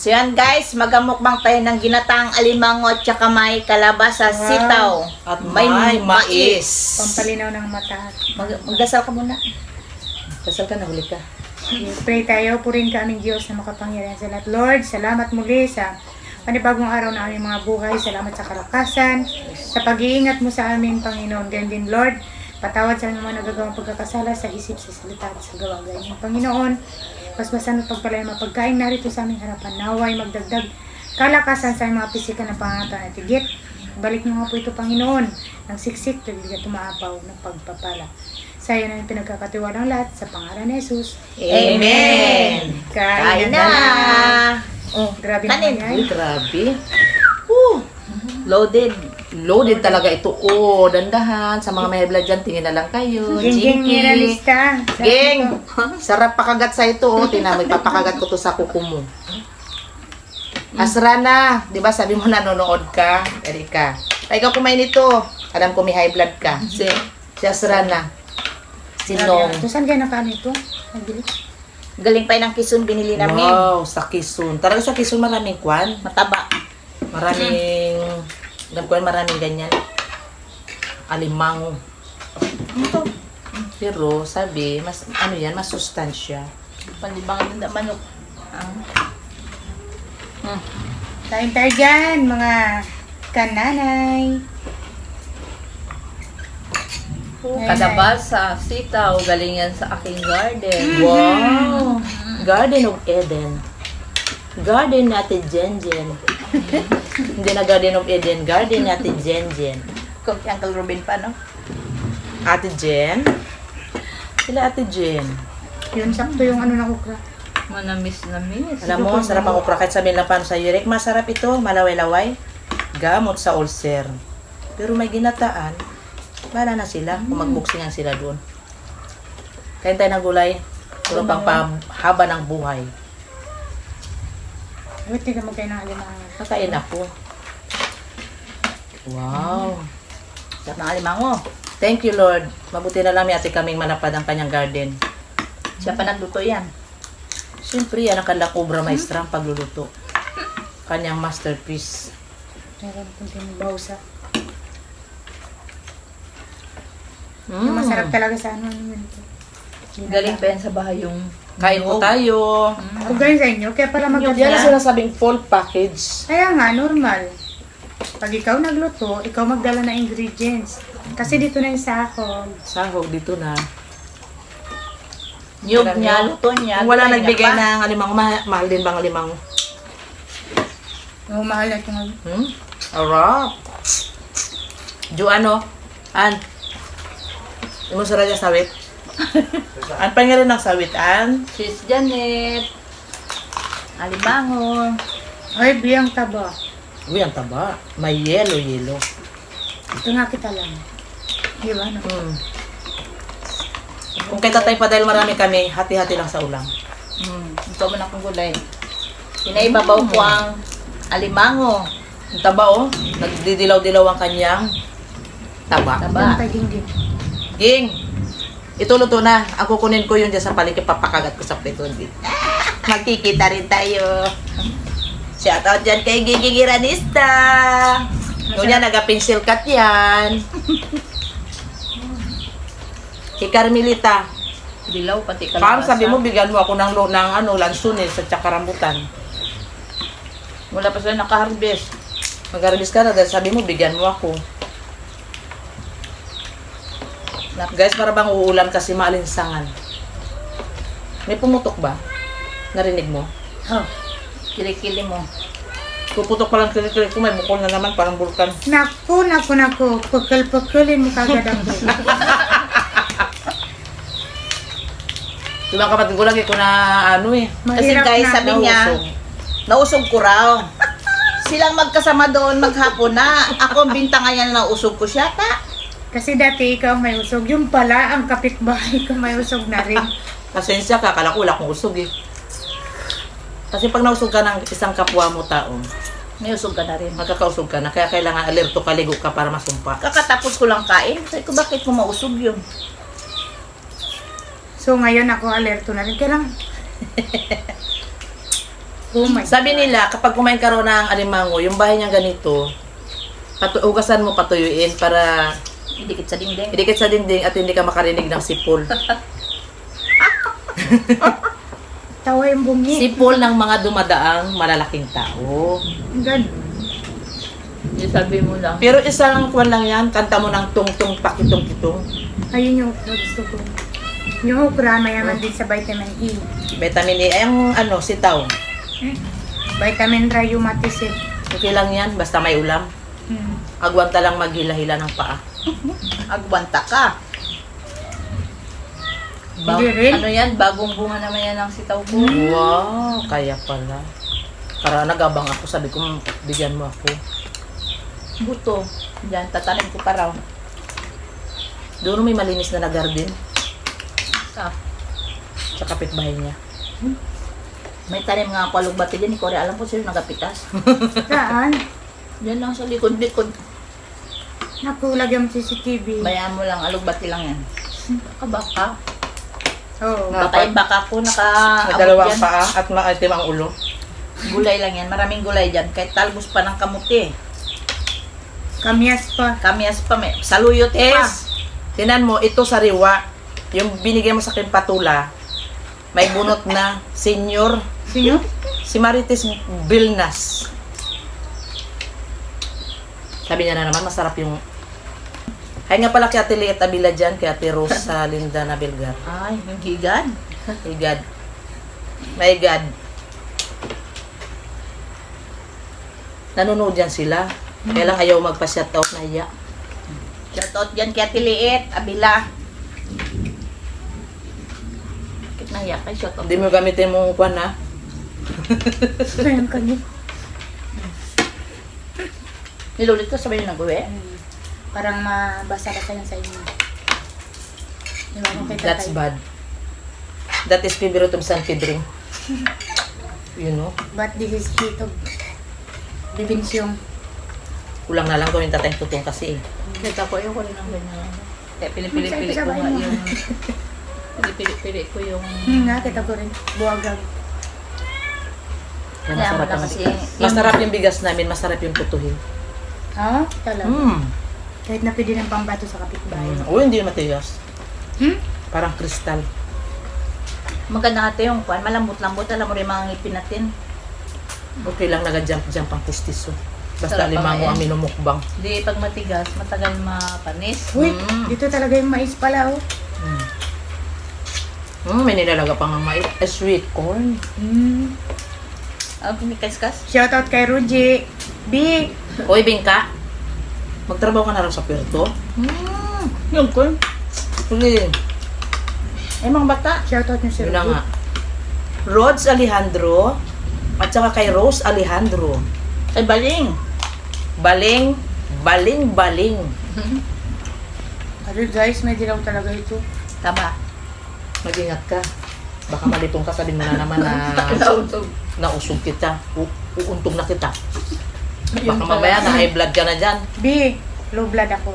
So yan guys, magamukbang tayo ng ginataang alimango at saka may kalabasa, sitaw. At may mais. Pampalinaw ng mata. Magdasal ka muna. Kasal ka na, huli ka. Pray tayo, purin ka aming Diyos na makapangyarihan sa lahat. Lord, salamat muli sa panibagong araw na aming mga buhay. Salamat sa kalakasan, sa pag-iingat mo sa amin, Panginoon. Ganyan din, Lord, patawad sa aming mga nagagawang pagkakasala sa isip, sa salita at sa gawa. Ganyan, Panginoon, basbasan at pagpalain mapagkain narito sa aming harapan. Naway magdagdag kalakasan sa aming mga pisikal na pangangatan at higit. Balik niyo nga po ito, Panginoon, ng siksik, tuloy na tumaapaw ng pagpapala. Sa iyo na yung pinagkakatiwalang lahat sa pangalan ni Jesus. Amen! Kain na! Oh, grabe Kanin. naman Uy, yan. grabe. Loaded. Loaded talaga ito. Oh, dandahan. Sa mga may blood dyan, tingin na lang kayo. Geng-geng Jinky. niralista. Geng! Sarap pakagat sa ito. Oh. Tingnan mo, ipapakagat ko to sa kuko mo. Asrana, di ba sabi mo nanonood ka? Erika. Ay, ikaw kumain ito. Alam ko may high blood ka. Si Asrana. Sinong. Ito, saan kayo nakano ito? Nabili? Galing pa ng Quezon, binili namin. Wow, sa Quezon. Talaga sa Quezon maraming kwan. Mataba. Maraming, alam ko yan, maraming ganyan. Alimango. Ito. Pero sabi, mas ano yan, mas sustansya. Panlibangan ng manok. Kain tayo dyan, mga kananay. Kalabasa, sitaw, galing yan sa aking garden. Wow! Garden of Eden. Garden natin Jen Jen. Hindi na Garden of Eden, garden natin Jen Jen. Kung si Uncle Ruben pa, no? Ate Jen? Sila Ate Jen. Yun, sakto yung ano na kukra. Manamis-namis. Alam mo, sarap ako kahit sabihin lang paano sa Yurek. Masarap ito, malaway-laway. Gamot sa ulcer. Pero may ginataan. Bala na sila kung magbuksingan sila doon. Kain tayo ng gulay. Puro pang haba ng buhay. Wait, tika magkain ng alimango. Kakain ako. Wow. Sarap ng alimango. Thank you, Lord. Mabuti na lang may ate kaming manapad ang kanyang garden. Siya pa nagluto yan. Siyempre, yan ang kanilang obra maestra ang pagluluto. Kanyang masterpiece. Meron kunting bawsa. Yung Mm. masarap talaga sa ano yun. Galing pa yan sa bahay yung... Kain po tayo. Kung ganyan sa inyo, kaya pala Yan ang magkakita. sinasabing full package. Kaya nga, normal. Pag ikaw nagluto, ikaw magdala ng ingredients. Kasi dito na yung sahog. Sahog dito na. Niyog Alam niya, niyo, luto niya. Kung wala gulay niya nagbigay pa. ng alimango, mahal din bang alimango? Yung mahal na itong Arap. Jo ano? An? Yung sarap niya sawit. An pa nga rin ng sawit, An? Sis Janet. Alimango. Ay, biyang taba. Uy, ang taba. May yelo. Ito nga kita lang. Di ba? No? Kung kay tatay pa dahil marami kami, hati-hati lang sa ulam. Ito mo na kong gulay. Pinaibabaw ko ang alimango. Ang taba oh, nagdidilaw-dilaw ang kanyang taba. Taba. Taging-ging. Ging, ito luto na. Ang kukunin ko yun dyan sa palengke, papakagat ko sa prito. Magkikita rin tayo. Shoutout dyan kay Gigi Giranista. Yung yan, naga-pencil cut yan. Kay Carmelita, Dilaw, pati kalabasa. parang sabi mo, bigyan mo ako ng lansunis at saka rambutan. Wala pa sila naka-harvest. Mag-arbis ka na dahil sabi mo, bigyan mo ako. Guys, para bang uulam kasi maalinsangan. May pumutok ba? Narinig mo? Oh. Kilikili mo. Puputok pa lang kilik ko, may bukol na naman, parang bulkan. Naku. Pukul-pukulin mo kagad ang buhay. Diba kapatid ko lagi ko na ano eh. Kasi Mahirap guys, na. sabi niya, nausog ko raw. Silang magkasama doon maghapon na. Ako ang bintangan niya na nausog ko siya. Kasi dati ikaw may usog. Yung pala, ang kapitbahay ko may usog na rin. Pasensya ka, kala ko wala akong usog eh. Kasi pag nausog ka ng isang kapwa mo tao, May usog ka na rin. magkakausog ka na. Kaya kailangan alerto ka, ligo ka para masumpa. Kakatapos ko lang kain. Sabi ko, bakit mo mausog yun? So ngayon ako alerto na rin. Kailang Oh my Sabi nila, kapag kumain ka raw ng alimango, yung bahay niya ganito, ugasan mo, patuyuin para Idikit sa dingding. idikit sa dingding at hindi ka makarinig ng sipol. Tawa yung bungi. Sipol ng mga dumadaang malalaking tao. Ganun. Yung sabi mo lang. Pero isang kwan lang yan, kanta mo ng tungtung pakitong-kitong. Ayun yung gusto ko. Yung okra, mayaman din sa vitamin E. Vitamin E, ay ang sitaw. Vitamin rheumatism. Okay lang yan, basta may ulam. Agwanta lang maghila-hila ng paa. Agwanta ka. Hindi rin. Ano yan? Bagong bunga naman yan ng sitaw ko. Wow, kaya pala. Para nagabang ako, sabi ko, bigyan mo ako. Buto. Diyan, tatanim ko pa raw. Doon may malinis na garden Ah, sa kapitbahay niya. May tanim nga ako alugbati din. Ikaw rin alam ko sino nagapitas. Saan? Diyan lang sa likod-likod. Naku, lagyan mo CCTV. Bayaan mo lang, alugbati lang yan. baka. Oo. Baka yung baka ko Nagdalawang dyan. paa at maitim ang ulo. Gulay lang yan. Maraming gulay dyan. Kahit talbos pa ng kamuti. Kamyas pa. Kamias pa may. Saluyot pa. Yes! Tinan mo, ito sariwa. Yung binigay mo sa akin patula, may bunot na senior, Sino? si Marites Vilnas. Sabi niya na naman, masarap yung... Hay nga pala kay Ate Liet Abila dyan, kay Ate Rosa Linda Nabelgar. Ay, yung higan. My God. My God. Nanonood yan sila. Kaya lang ayaw magpa-shoutout na iya. Shoutout dyan kay Ate Liet, Abila. Bakit nahiya kay shoutout? Hindi mo gamitin mong kwan ha. Ayun kanyo. Nilulit ko sabay yung nag-uwi. Parang mabasa-basa yan sa inyo. Di ba kung kay That's tatay? bad. That is favorite of San Pedro. You know? But this is heat of bibinsyong. Kulang na lang gawin tatay tutong kasi eh. Kita ko yung rin ng ganyan. Kaya pinipili-pili ko nga yung... Pinipili-pili ko yung... Nga, kita ko rin. Buwagag. Kaya Kaya masarap, wala ang, kasi... masarap yung bigas namin, masarap yung putuhin. Ha? Talaga. Kahit na pwede ng pambato sa kapitbahay. Oo, hindi matigas. Parang kristal. Maganda ate yung kwan, malambot-lambot. Alam mo rin mga ngipin natin. Okay lang naga-jump-jump ang pustiso. Basta Sarap limango pa ang nga minumukbang. Di, pag matigas, matagal mapanis. Uy, dito talaga yung mais pala, oh. May nilalaga pang mais. Sweet corn. Ang pinikas-kas. Shoutout kay Ruji. B. Hoy, Bingka. Magtrabaho ka na rin sa Puerto. Yung corn. Huli. Eh, mga bata. Shoutout niyo si Yun na Ruji. nga. Rods Alejandro. At saka kay Rose Alejandro. Ay, baling. Baling. Baling. Ano guys, may dilaw talaga ito. Tama. Mag-ingat ka. Baka malitong ka, sabihin mo na naman na Nautog. nausog kita. Uuntog na kita. Yun Baka pala. mamaya na high blood ka na dyan. B. Low blood ako.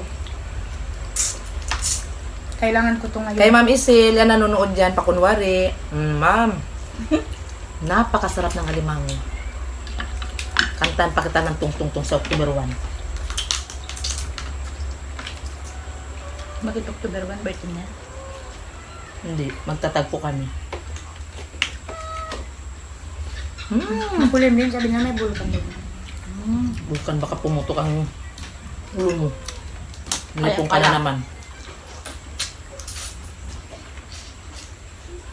Kailangan ko ito ngayon. Kay Ma'am Isil, yan nanonood dyan, pakunwari. Ma'am, napakasarap ng alimango. Kantan pa kita ng tungtong sa October 1. Bakit October 1 birthday niya? Hindi, magtatagpo kami. Nakulim din, sabi nga may bulkan din. Bukan baka pumutok ang ulo mo. Nilipong ka Kaya na pala. naman.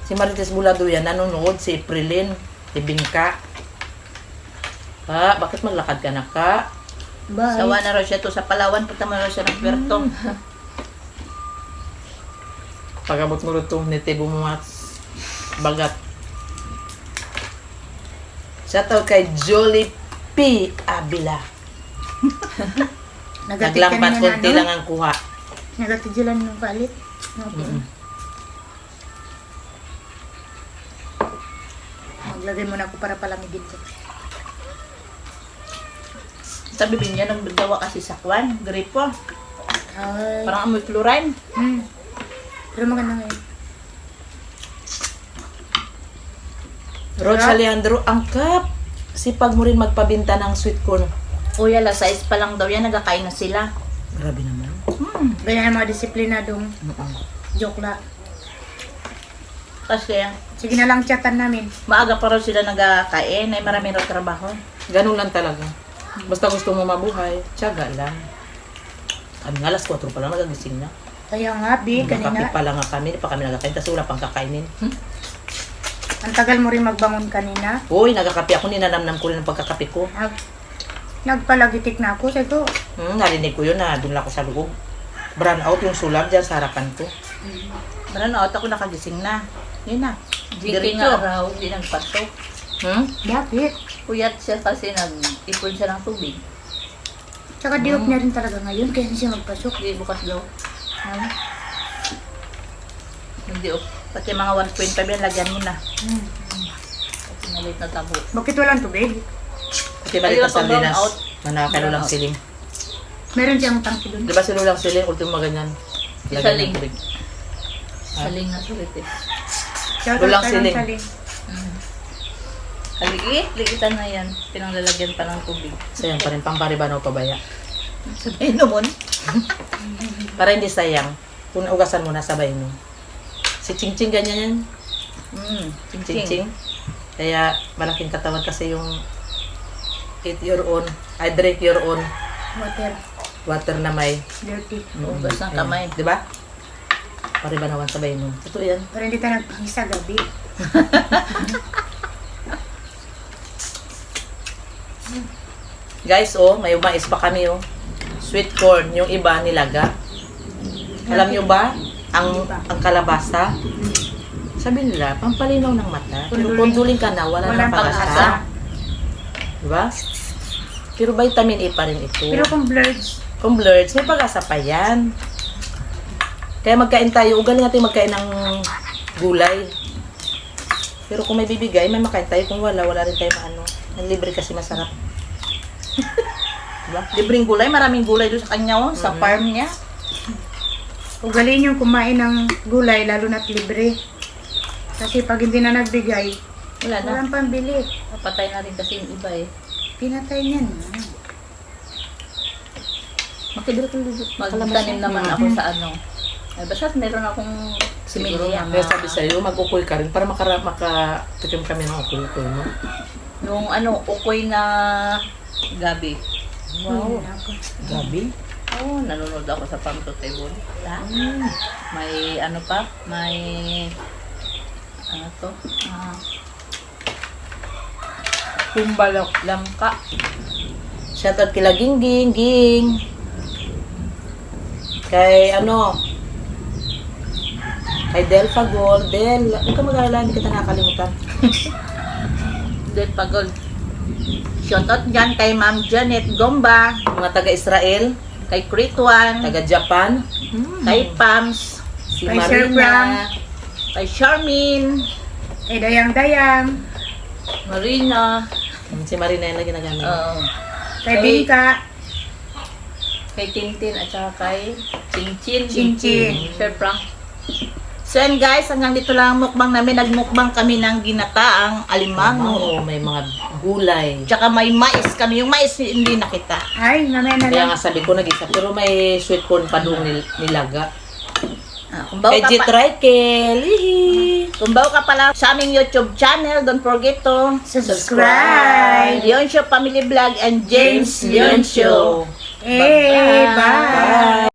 Si Marites Bulado yan, nanonood. Si Prilin, si Bingka. Bakit maglakad ka na ka? Bye. Sawa na raw siya to sa Palawan. Punta mo raw siya ng Puerto. Pagabot mo rin itong nitibo mo at bagat. Shoutout kay Jolie P. Abila. Naglampat konti lang ang kuha. Nagatigilan ng palit. Maglagay muna ako para palamigin ko. Sabi niya, nang dawa kasi sa kwan. Gripo. Ay. Parang amoy chlorine. Pero maganda ngayon. Roch Alejandro, angkap. Sipag mo rin magpabinta ng sweet corn. Uy, alas 6 pa lang daw yan, nagkakain na sila. Grabe naman. Ganyan ang mga disiplinadong joke la. Kasi Sige na lang chatan namin. maaga pa raw sila nagkakain, ay marami raw trabaho. Ganun lang talaga. Basta gusto mo mabuhay, tiyaga lang. Kami nga alas 4 pa lang nagagising na. Kaya nga, Bi, Nagkape kanina. pa lang nga kami, di pa kami nagkakain, tapos wala pang kakainin. Ang tagal mo rin magbangon kanina. Uy, nagkakape ako, ninanamnam ko rin ang pagkakape ko. Nagpalagitik na ako. Sabi ko, Narinig ko yun na doon lang ako sa loob. Brown out yung sulab dyan sa harapan ko. Marano, ako nakagising na. Yun na. Jiki nga raw, hindi nagpasok. bakit? Puyat siya kasi nag-ipon siya ng tubig. Tsaka diop niya rin talaga ngayon, kaya hindi siya magpasok. Hindi bukas daw. Hindi Pati mga 1.5 yan, lagyan mo na. Kasi maliit na tabo. Bakit walang tubig? Kasi balik Ayun, na sa brown Linas. out. Manakalo lang siling. Meron siyang tangki doon. Di ba sinulang siling, ultimo ganyan? Si Lagyan Saling. ng tubig. Saling na sulit eh. Shoutout Walang tayo ng siling. saling. Liitan na yan. Pinanglalagyan pa ng tubig. Sayang pa rin, pang paribanaw pabaya. Sabay naman. Para hindi sayang, kung ugasan mo na sabay mo. Si Ching Ching ganyan yan. Ching Ching. Kaya malaking katawan kasi yung eat your own, I drink your own water na may Dirty. Ugas ng kamay. Di ba? Paribanawan sabay mo. Totoo yan. Pero hindi tayo nagpangisa gabi. Guys, may mais pa kami Sweet corn, yung iba nilaga. Alam nyo ba, ang kalabasa, sabi nila, pampalinaw ng mata. Pero kunduling ka na, wala Walang nang pag-asa. pag-asa. Diba? Pero vitamin A pa rin ito. Pero kung blurred, Kung blurred, may pag-asa pa yan. Kaya magkain tayo, ugali natin magkain ng gulay. Pero kung may bibigay, may makain tayo. Kung wala, wala rin tayo maano. Ang libre kasi masarap. Diba? Libreng gulay, maraming gulay doon sa kanya, sa farm niya. ugaling yung kumain ng gulay, lalo na't libre. Kasi pag hindi na nagbigay, Wala na. walang pambili. Patay na rin kasi yung iba eh. Pinatay niyan. Magtanim naman ako sa ano. Ay, basta meron akong Siguro similya. kaya sabi sa'yo, mag-ukoy ka rin para makatikim kami ng ukoy-ukoy mo. Nung ukoy na gabi. Wow. Gabi? Oo, nanonood ako sa Farm to Table. May ano pa? May ano to? Kumbalok langka. Shoutout kila Ging. Kay kay Delpha Gold. Huwag ka mag-alala, hindi kita nakakalimutan. Del Pagol. Shoutout dyan kay Ma'am Janet Gomba, Mga taga-Israel, kay Critwan, taga-Japan, kay Pams, si Kay Sir Marina, Frank. kay Charmin, Kay Dayang-Dayang, Marina. si Marina yung ginagamit. kay Bingka, Kay Tintin at saka kay Chinchin. Chinchin. Sir Frank. So yan guys, hanggang dito lang ang mukbang namin. Nagmukbang kami ng ginataang alimango. May mga gulay. Tsaka may mais kami. Yung mais hindi nakita. ay, mamaya na Kaya lang. nga sabi ko nag-isa, pero may sweet corn pa doon nilaga. Kung bago Kay ka pa, Jitrikel, hihi! kung bago ka pala sa aming YouTube channel, don't forget to Subscribe! Leon Show Family Vlog and James Leon Show. Eh!